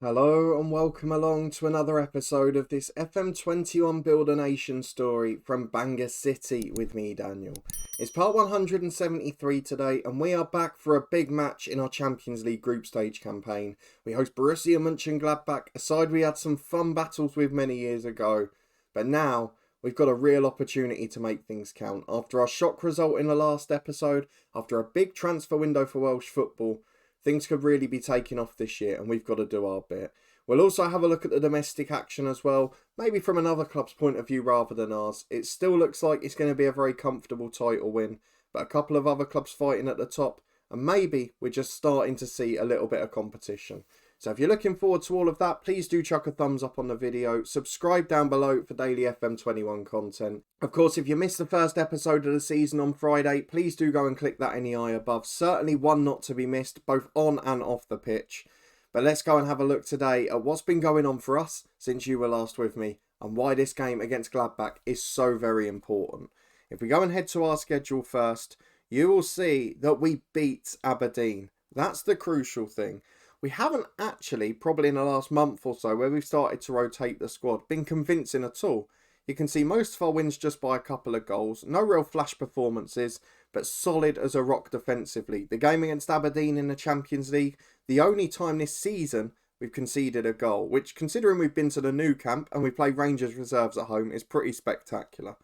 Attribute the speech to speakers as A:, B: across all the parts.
A: Hello and welcome along to another episode of this FM21 Build a Nation story from Bangor City with me, Daniel. It's part 173 today and we are back for a big match in our Champions League group stage campaign. We host Borussia Monchengladbach, a side we had some fun battles with many years ago. But now we've got a real opportunity to make things count. After our shock result in the last episode, after a big transfer window for Welsh football, things could really be taking off this year and we've got to do our bit. We'll also have a look at the domestic action as well, maybe from another club's point of view rather than ours. It still looks like it's going to be a very comfortable title win, but a couple of other clubs fighting at the top, and maybe we're just starting to see a little bit of competition. So if you're looking forward to all of that, please do chuck a thumbs up on the video, subscribe down below for daily FM21 content. Of course, if you missed the first episode of the season on Friday, please do go and click that in the eye above. Certainly one not to be missed, both on and off the pitch. But let's go and have a look today at what's been going on for us since you were last with me, and why this game against Gladbach is so very important. If we go and head to our schedule first, you will see that we beat Aberdeen. That's the crucial thing. We haven't actually, probably in the last month or so, where we've started to rotate the squad, been convincing at all. You can see most of our wins just by a couple of goals. No real flash performances, but solid as a rock defensively. The game against Aberdeen in the Champions League, the only time this season we've conceded a goal, which, considering we've been to the new camp and we played Rangers reserves at home, is pretty spectacular.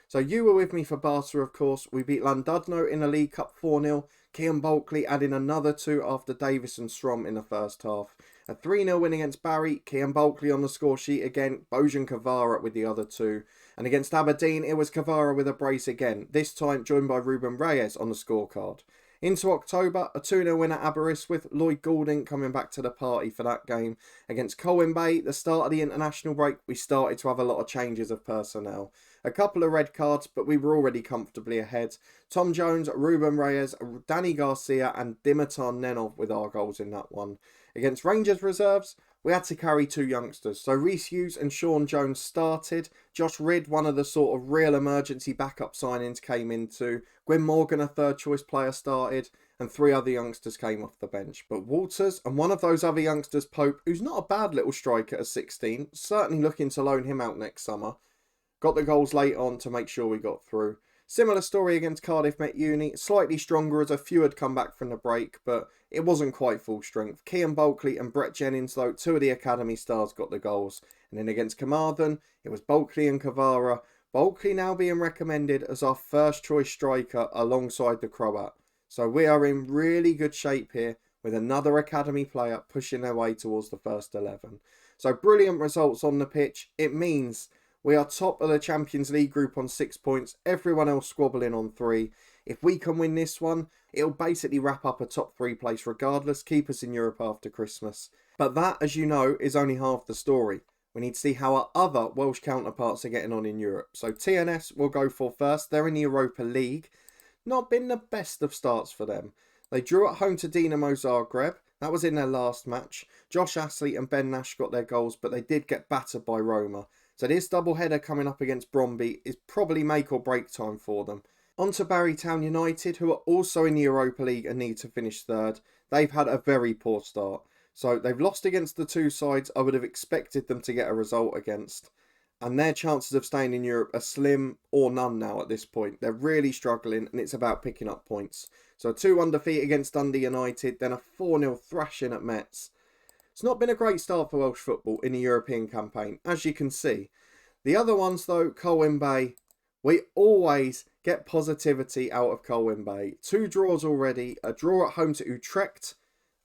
A: So you were with me for Barca, of course. We beat Llandudno in the League Cup 4-0. Kean Bulkley adding another two after Davis and Strom in the first half. A 3-0 win against Barry. Kean Bulkley on the score sheet again. Bojan Kvara with the other two. And against Aberdeen, it was Kvara with a brace again. This time joined by Ruben Reyes on the scorecard. Into October, a 2-0 win at Aberystwyth. Lloyd Goulding coming back to the party for that game. Against Colwyn Bay, the start of the international break, we started to have a lot of changes of personnel. A couple of red cards, but we were already comfortably ahead. Tom Jones, Ruben Reyes, Danny Garcia and Dimitar Nenov with our goals in that one. Against Rangers reserves, we had to carry two youngsters. So Rhys Hughes and Sean Jones started. Josh Ridd, one of the sort of real emergency backup signings, came into. Gwyn Morgan, a third choice player, started. And three other youngsters came off the bench. But Walters and one of those other youngsters, Pope, who's not a bad little striker at 16, certainly looking to loan him out next summer, got the goals late on to make sure we got through. Similar story against Cardiff Met Uni, slightly stronger as a few had come back from the break, but it wasn't quite full strength. Kean Bulkley and Brett Jennings, though, two of the academy stars, got the goals. And then against Carmarthen, it was Bulkley and Kvara. Bulkley now being recommended as our first choice striker alongside the Croat. So we are in really good shape here with another academy player pushing their way towards the first 11. So brilliant results on the pitch. It means we are top of the Champions League group on 6 points, everyone else squabbling on 3. If we can win this one, it'll basically wrap up a top 3 place regardless, keep us in Europe after Christmas. But that, as you know, is only half the story. We need to see how our other Welsh counterparts are getting on in Europe. So TNS will go for first. They're in the Europa League. Not been the best of starts for them. They drew at home to Dinamo Zagreb. That was in their last match. Josh Astley and Ben Nash got their goals, but they did get battered by Roma. So this doubleheader coming up against Bromby is probably make or break time for them. On to Barrytown United, who are also in the Europa League and need to finish third. They've had a very poor start. So they've lost against the two sides I would have expected them to get a result against. And their chances of staying in Europe are slim or none now at this point. They're really struggling and it's about picking up points. So 2-1 defeat against Dundee United, then a 4-0 thrashing at Metz. It's not been a great start for Welsh football in the European campaign, as you can see. The other ones though, Colwyn Bay, we always get positivity out of Colwyn Bay. 2 draws already, a draw at home to Utrecht,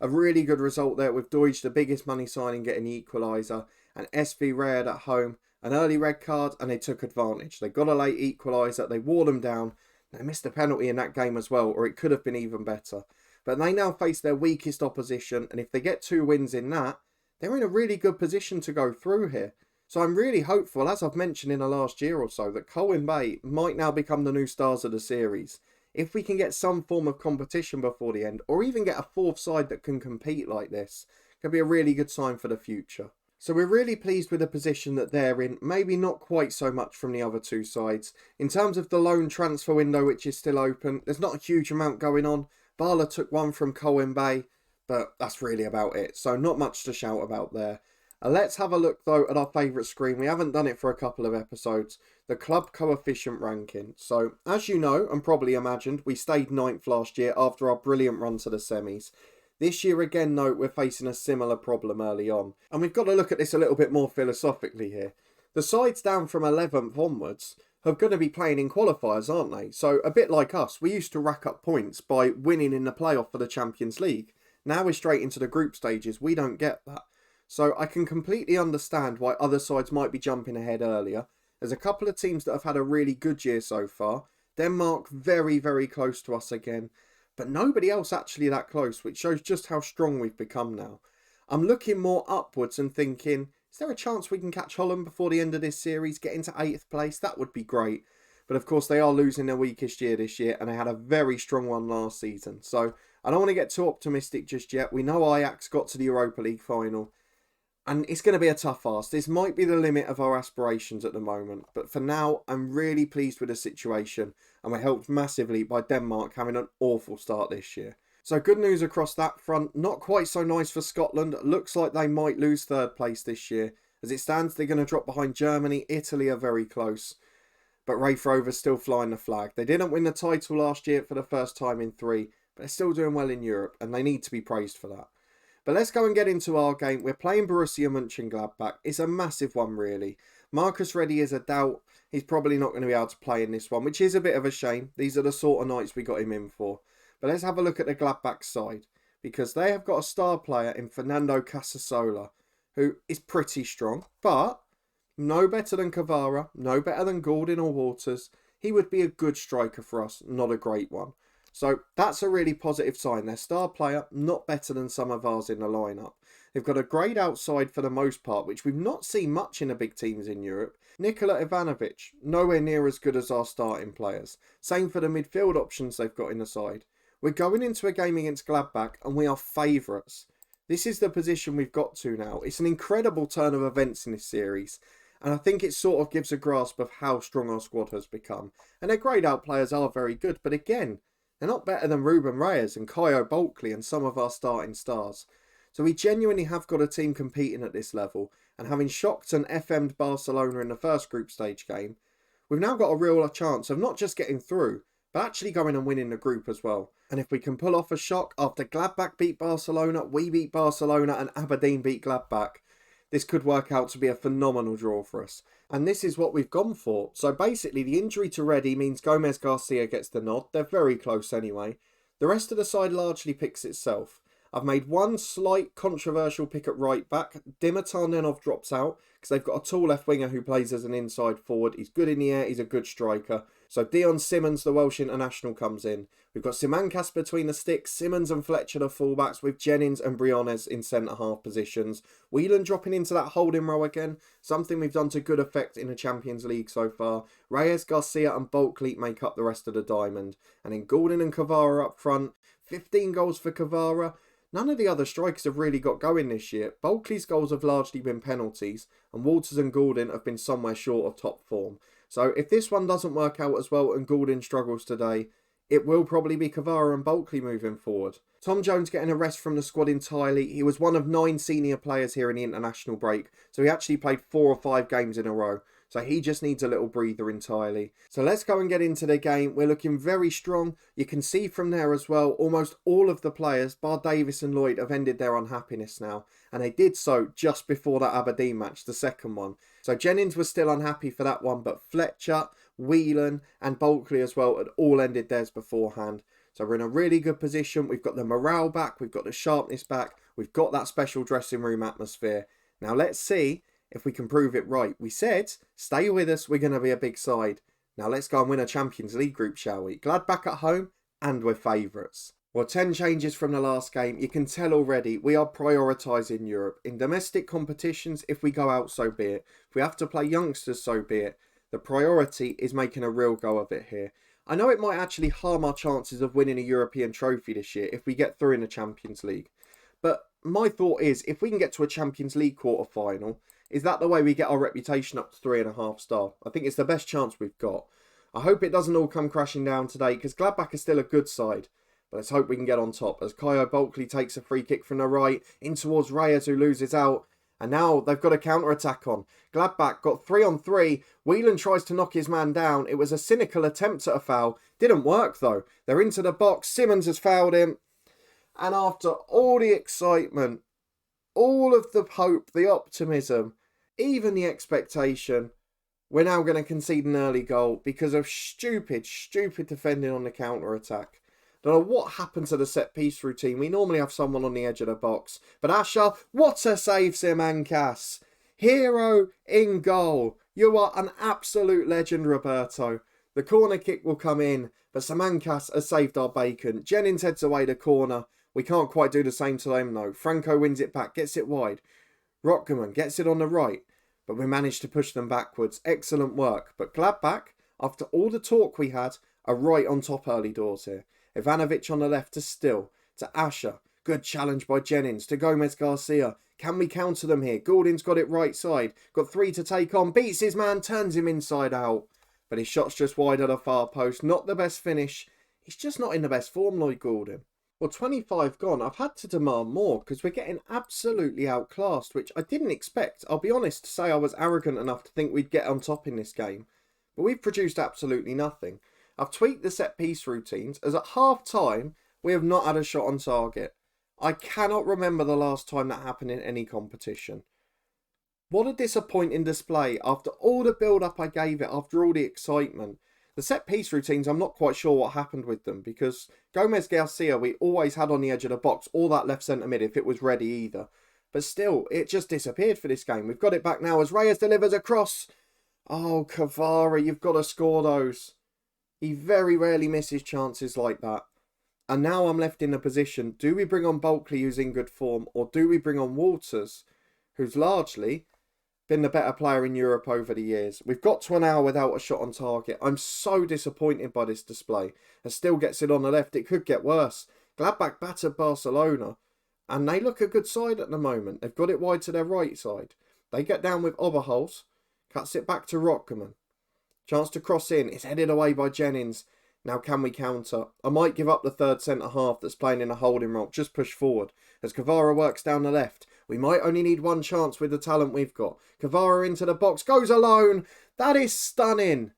A: a really good result there with Deutsch, the biggest money signing, getting the equaliser, and SV Red at home, an early red card, and they took advantage. They got a late equaliser, they wore them down, they missed a penalty in that game as well, or it could have been even better. But they now face their weakest opposition, and if they get 2 wins in that, they're in a really good position to go through here. So I'm really hopeful, as I've mentioned in the last year or so, that Colwyn Bay might now become the new stars of the series. If we can get some form of competition before the end, or even get a 4th side that can compete like this, it could be a really good sign for the future. So we're really pleased with the position that they're in, maybe not quite so much from the other 2 sides. In terms of the loan transfer window, which is still open, there's not a huge amount going on. Bala took one from Colwyn Bay, but that's really about it. So not much to shout about there. Let's have a look though at our favourite screen. We haven't done it for a couple of episodes. The club coefficient ranking. So as you know and probably imagined, we stayed 9th last year after our brilliant run to the semis. This year again though, we're facing a similar problem early on. And we've got to look at this a little bit more philosophically here. The sides down from 11th onwards are going to be playing in qualifiers, aren't they? So a bit like us, we used to rack up points by winning in the playoff for the Champions League. Now we're straight into the group stages. We don't get that. So I can completely understand why other sides might be jumping ahead earlier. There's a couple of teams that have had a really good year so far. Denmark very, very close to us again. But nobody else actually that close, which shows just how strong we've become now. I'm looking more upwards and thinking, is there a chance we can catch Holland before the end of this series, get into 8th place? That would be great. But of course they are losing their weakest year this year and they had a very strong one last season. So I don't want to get too optimistic just yet. We know Ajax got to the Europa League final. And it's going to be a tough ask. This might be the limit of our aspirations at the moment. But for now, I'm really pleased with the situation. And we're helped massively by Denmark having an awful start this year. So good news across that front. Not quite so nice for Scotland. Looks like they might lose 3rd place this year. As it stands, they're going to drop behind Germany. Italy are very close. But Raith Rovers still flying the flag. They didn't win the title last year for the first time in 3. But they're still doing well in Europe. And they need to be praised for that. But let's go and get into our game. We're playing Borussia Monchengladbach. It's a massive one, really. Marcus Reddy is a doubt. He's probably not going to be able to play in this one, which is a bit of a shame. These are the sort of nights we got him in for. But let's have a look at the Gladbach side, because they have got a star player in Fernando Casasola, who is pretty strong, but no better than Kvara, no better than Gordon or Waters. He would be a good striker for us, not a great one. So that's a really positive sign. Their star player, not better than some of ours in the lineup. They've got a great outside for the most part, which we've not seen much in the big teams in Europe. Nikola Ivanovic, nowhere near as good as our starting players. Same for the midfield options they've got in the side. We're going into a game against Gladbach and we are favourites. This is the position we've got to now. It's an incredible turn of events in this series. And I think it sort of gives a grasp of how strong our squad has become. And their greyed out players are very good, but again, they're not better than Ruben Reyes and Kyo Bulkley and some of our starting stars. So we genuinely have got a team competing at this level. And having shocked and FM'd Barcelona in the first group stage game, we've now got a real chance of not just getting through, but actually going and winning the group as well. And if we can pull off a shock after Gladbach beat Barcelona, we beat Barcelona and Aberdeen beat Gladbach, this could work out to be a phenomenal draw for us. And this is what we've gone for. So basically, the injury to Reddy means Gomez Garcia gets the nod. They're very close anyway. The rest of the side largely picks itself. I've made one slight controversial pick at right back. Dimitar Nenov drops out because they've got a tall left winger who plays as an inside forward. He's good in the air. He's a good striker. So Dion Simmons, the Welsh international, comes in. We've got Simancas between the sticks, Simmons and Fletcher the fullbacks, with Jennings and Briones in centre-half positions. Whelan dropping into that holding row again, something we've done to good effect in the Champions League so far. Reyes, Garcia and Bulkley make up the rest of the diamond. And then Gordon and Kvara up front. 15 goals for Kvara. None of the other strikers have really got going this year. Bulkley's goals have largely been penalties, and Waters and Gordon have been somewhere short of top form. So if this one doesn't work out as well and Gordon struggles today, it will probably be Kvara and Bulkley moving forward. Tom Jones getting a rest from the squad entirely. He was one of 9 senior players here in the international break, so he actually played 4 or 5 games in a row. So he just needs a little breather entirely. So let's go and get into the game. We're looking very strong. You can see from there as well, almost all of the players, bar Davis and Lloyd, have ended their unhappiness now. And they did so just before that Aberdeen match, the second one. So Jennings was still unhappy for that one, but Fletcher, Whelan and Bulkley as well had all ended theirs beforehand. So we're in a really good position. We've got the morale back. We've got the sharpness back. We've got that special dressing room atmosphere. Now let's see if we can prove it right. We said, stay with us, we're going to be a big side. Now let's go and win a Champions League group, shall we? Gladbach at home, and we're favourites. Well, 10 changes from the last game. You can tell already we are prioritising Europe. In domestic competitions, if we go out, so be it. If we have to play youngsters, so be it. The priority is making a real go of it here. I know it might actually harm our chances of winning a European trophy this year if we get through in the Champions League. But my thought is, if we can get to a Champions League quarter-final, is that the way we get our reputation up to 3.5 star? I think it's the best chance we've got. I hope it doesn't all come crashing down today, because Gladbach is still a good side. But let's hope we can get on top as Kyo Bulkley takes a free kick from the right in towards Reyes, who loses out. And now they've got a counter-attack on. Gladbach got 3-on-3. Whelan tries to knock his man down. It was a cynical attempt at a foul. Didn't work though. They're into the box. Simmons has fouled him. And after all the excitement, all of the hope, the optimism, even the expectation, we're now going to concede an early goal because of stupid defending on the counter-attack. Don't know what happened to the set-piece routine. We normally have someone on the edge of the box. But Asher, what a save, Simancas. Hero in goal. You are an absolute legend, Roberto. The corner kick will come in, but Simancas has saved our bacon. Jennings heads away the corner. We can't quite do the same to them though. Franco wins it back, gets it wide. Rockman gets it on the right, but we managed to push them backwards. Excellent work. But Gladbach, after all the talk we had, are right on top early doors here. Ivanovic on the left to Still, to Asher. Good challenge by Jennings, to Gomez Garcia. Can we counter them here? Goulding's got it right side. Got 3 to take on. Beats his man, turns him inside out. But his shot's just wide at the far post. Not the best finish. He's just not in the best form, Lloyd Goulding. Well, 25 gone. I've had to demand more because we're getting absolutely outclassed, which I didn't expect. I'll be honest to say I was arrogant enough to think we'd get on top in this game. But we've produced absolutely nothing. I've tweaked the set-piece routines as at half-time we have not had a shot on target. I cannot remember the last time that happened in any competition. What a disappointing display after all the build-up I gave it, after all the excitement. The set-piece routines, I'm not quite sure what happened with them because Gomez Garcia we always had on the edge of the box or that left centre mid if it was ready either. But still, it just disappeared for this game. We've got it back now as Reyes delivers a cross. Oh, Kvara, you've got to score those. He very rarely misses chances like that. And now I'm left in a position, do we bring on Bulkley, who's in good form, or do we bring on Walters, who's largely been the better player in Europe over the years? We've got to an hour without a shot on target. I'm so disappointed by this display. And still gets it on the left. It could get worse. Gladbach battered Barcelona, and they look a good side at the moment. They've got it wide to their right side. They get down with Oberholz, cuts it back to Rockman. Chance to cross in. It's headed away by Jennings. Now can we counter? I might give up the third centre-half that's playing in a holding role. Just push forward. As Kvara works down the left. We might only need one chance with the talent we've got. Kvara into the box. Goes alone. That is stunning.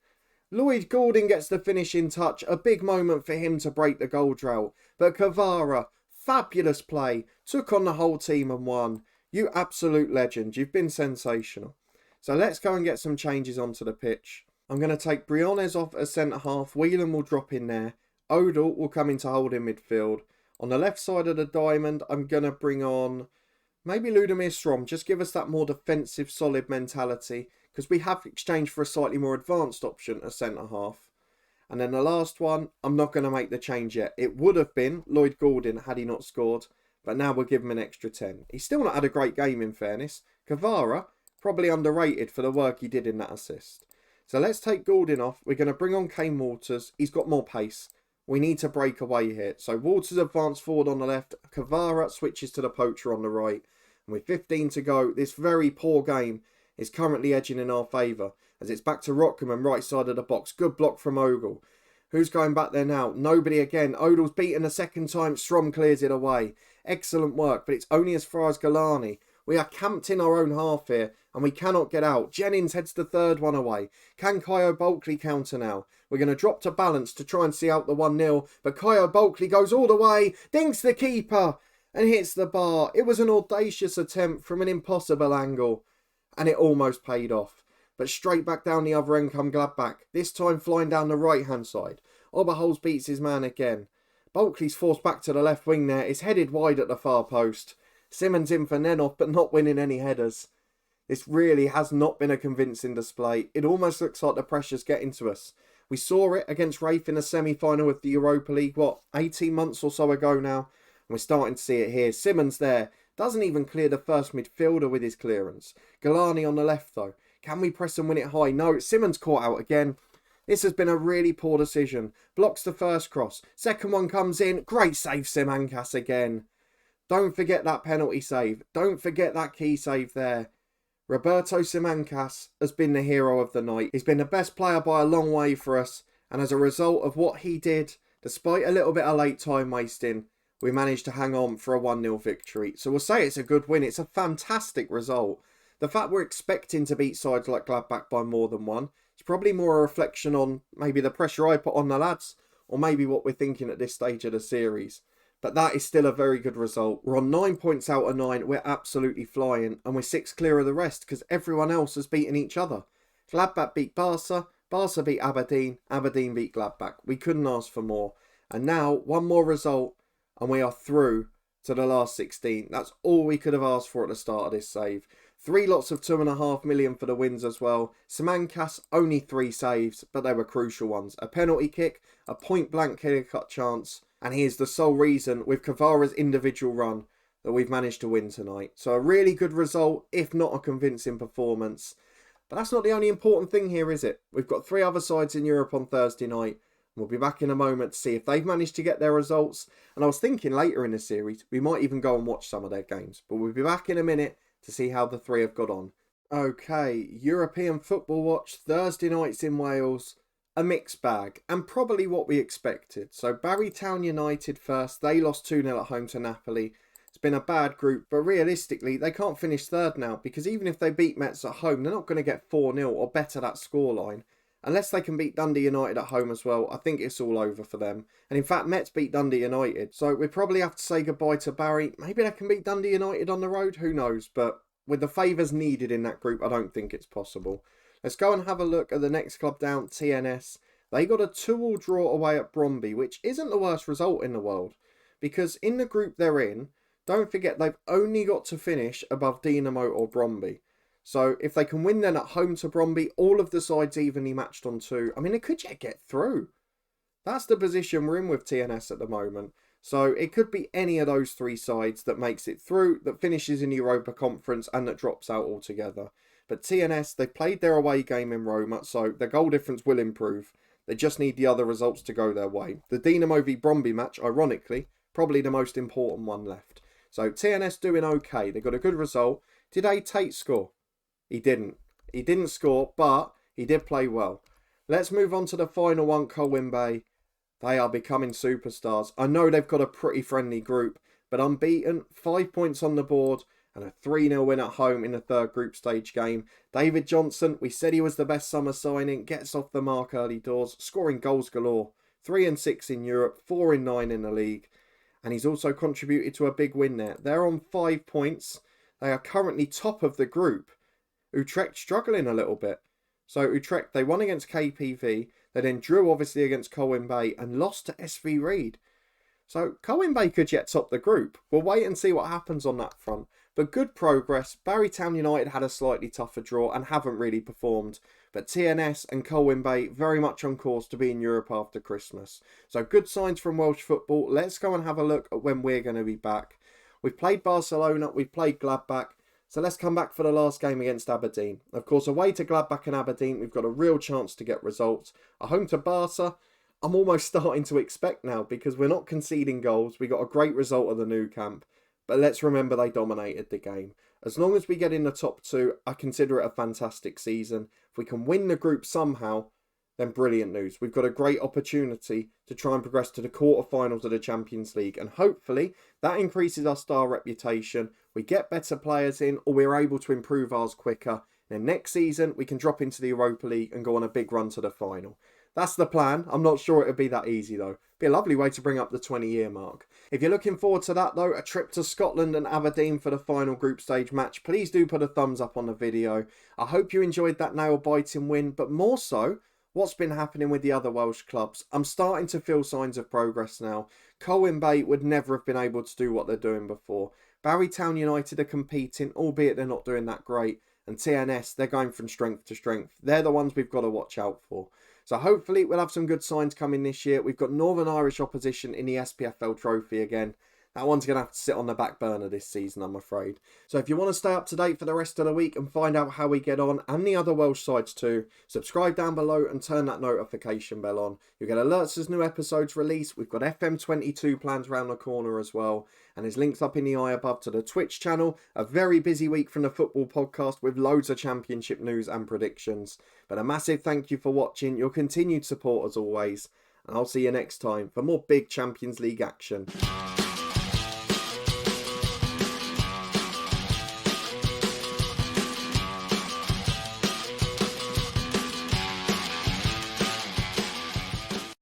A: Lloyd Goulding gets the finishing touch. A big moment for him to break the goal drought. But Kvara, fabulous play. Took on the whole team and won. You absolute legend. You've been sensational. So let's go and get some changes onto the pitch. I'm going to take Briones off as centre-half. Whelan will drop in there. Odell will come into holding midfield. On the left side of the diamond, I'm going to bring on maybe Ludomir Strom. Just give us that more defensive, solid mentality. Because we have exchanged for a slightly more advanced option as centre-half. And then the last one, I'm not going to make the change yet. It would have been Lloyd Goulding had he not scored. But now we'll give him an extra 10. He's still not had a great game in fairness. Kvara, probably underrated for the work he did in that assist. So let's take Goulding off. We're going to bring on Kane Walters. He's got more pace. We need to break away here. So Walters advance forward on the left. Kvara switches to the poacher on the right. And with 15 to go, this very poor game is currently edging in our favour. As it's back to Rockman, right side of the box. Good block from Ogle. Who's going back there now? Nobody again. Odell's beaten a second time. Strom clears it away. Excellent work, but it's only as far as Galani. We are camped in our own half here, and we cannot get out. Jennings heads the third one away. Can Kyo Bulkley counter now? We're going to drop to balance to try and see out the 1-0, but Kyo Bulkley goes all the way, dinks the keeper, and hits the bar. It was an audacious attempt from an impossible angle, and it almost paid off. But straight back down the other end come Gladbach, this time flying down the right-hand side. Oberholz beats his man again. Bulkley's forced back to the left wing there. It's headed wide at the far post. Simmons in for Nenov, but not winning any headers. This really has not been a convincing display. It almost looks like the pressure's getting to us. We saw it against Rafe in the semi-final of the Europa League, 18 months or so ago now? And we're starting to see it here. Simmons there. Doesn't even clear the first midfielder with his clearance. Galani on the left though. Can we press and win it high? No, Simmons caught out again. This has been a really poor decision. Blocks the first cross. Second one comes in. Great save, Simancas again. Don't forget that penalty save. Don't forget that key save there. Roberto Simancas has been the hero of the night. He's been the best player by a long way for us. And as a result of what he did, Despite a little bit of late time wasting, we managed to hang on for a 1-0 victory. So we'll say it's a good win. It's a fantastic result. The fact we're expecting to beat sides like Gladbach by more than one is probably more a reflection on maybe the pressure I put on the lads, or maybe what we're thinking at this stage of the series. But that is still a very good result. We're on 9 points out of 9. We're absolutely flying. And we're 6 clear of the rest because everyone else has beaten each other. Gladbach beat Barca. Barca beat Aberdeen. Aberdeen beat Gladbach. We couldn't ask for more. And now, one more result and we are through to the last 16. That's all we could have asked for at the start of this save. 3 lots of 2.5 million for the wins as well. Simancas, only 3 saves, but they were crucial ones. A penalty kick, a point-blank clear-cut chance, and he is the sole reason, with Kvara's individual run, that we've managed to win tonight. So a really good result, if not a convincing performance. But that's not the only important thing here, is it? We've got 3 other sides in Europe on Thursday night. We'll be back in a moment to see if they've managed to get their results. And I was thinking later in the series, we might even go and watch some of their games. But we'll be back in a minute to see how the 3 have got on. Okay, European Football Watch, Thursday nights in Wales. A mixed bag, and probably what we expected. So Barry Town United first, they lost 2-0 at home to Napoli. It's been a bad group, but realistically, they can't finish third now, because even if they beat Metz at home, they're not going to get 4-0 or better that scoreline. Unless they can beat Dundee United at home as well, I think it's all over for them. And in fact, Metz beat Dundee United, so we probably have to say goodbye to Barry. Maybe they can beat Dundee United on the road, who knows, but with the favours needed in that group, I don't think it's possible. Let's go and have a look at the next club down, TNS. They got a 2-2 draw away at Bromby, which isn't the worst result in the world. Because in the group they're in, don't forget they've only got to finish above Dinamo or Bromby. So if they can win then at home to Bromby, all of the sides evenly matched on 2. I mean, they could yet get through. That's the position we're in with TNS at the moment. So it could be any of those 3 sides that makes it through, that finishes in Europa Conference and that drops out altogether. But TNS, they played their away game in Roma, so their goal difference will improve. They just need the other results to go their way. The Dinamo v Bromby match, ironically, probably the most important one left. So TNS doing okay. They got a good result. Did A. Tate score? He didn't. He didn't score, but he did play well. Let's move on to the final one, Colwyn Bay. They are becoming superstars. I know they've got a pretty friendly group, but unbeaten, 5 points on the board, and a 3-0 win at home in the 3rd group stage game. David Johnson, we said he was the best summer signing, gets off the mark early doors, scoring goals galore. 3 and 6 in Europe, 4 and 9 in the league. And he's also contributed to a big win there. They're on 5 points. They are currently top of the group. Utrecht struggling a little bit. So Utrecht, they won against KPV. They then drew obviously against Colwyn Bay and lost to SV Reed. So Colwyn Bay could yet top the group. We'll wait and see what happens on that front. But good progress. Barry Town United had a slightly tougher draw and haven't really performed. But TNS and Colwyn Bay very much on course to be in Europe after Christmas. So good signs from Welsh football. Let's go and have a look at when we're going to be back. We've played Barcelona, we've played Gladbach. So let's come back for the last game against Aberdeen. Of course, away to Gladbach and Aberdeen, we've got a real chance to get results. At home to Barca, I'm almost starting to expect now because we're not conceding goals. We got a great result at the Nou Camp. But let's remember they dominated the game. As long as we get in the top 2, I consider it a fantastic season. If we can win the group somehow, then brilliant news. We've got a great opportunity to try and progress to the quarterfinals of the Champions League. And hopefully that increases our star reputation. We get better players in, or we're able to improve ours quicker. And next season, we can drop into the Europa League and go on a big run to the final. That's the plan. I'm not sure it'll be that easy though. Be a lovely way to bring up the 20-year mark. If you're looking forward to that though, a trip to Scotland and Aberdeen for the final group stage match, please do put a thumbs up on the video. I hope you enjoyed that nail-biting win, but more so, what's been happening with the other Welsh clubs. I'm starting to feel signs of progress now. Colwyn Bay would never have been able to do what they're doing before. Barry Town United are competing, albeit they're not doing that great. And TNS, they're going from strength to strength. They're the ones we've got to watch out for. So hopefully we'll have some good signs coming this year. We've got Northern Irish opposition in the SPFL Trophy again. That one's going to have to sit on the back burner this season, I'm afraid. So if you want to stay up to date for the rest of the week and find out how we get on, and the other Welsh sides too, subscribe down below and turn that notification bell on. You'll get alerts as new episodes release. We've got FM22 plans around the corner as well. And there's links up in the eye above to the Twitch channel. A very busy week from the football podcast with loads of championship news and predictions. But a massive thank you for watching, your continued support as always. and I'll see you next time for more big Champions League action.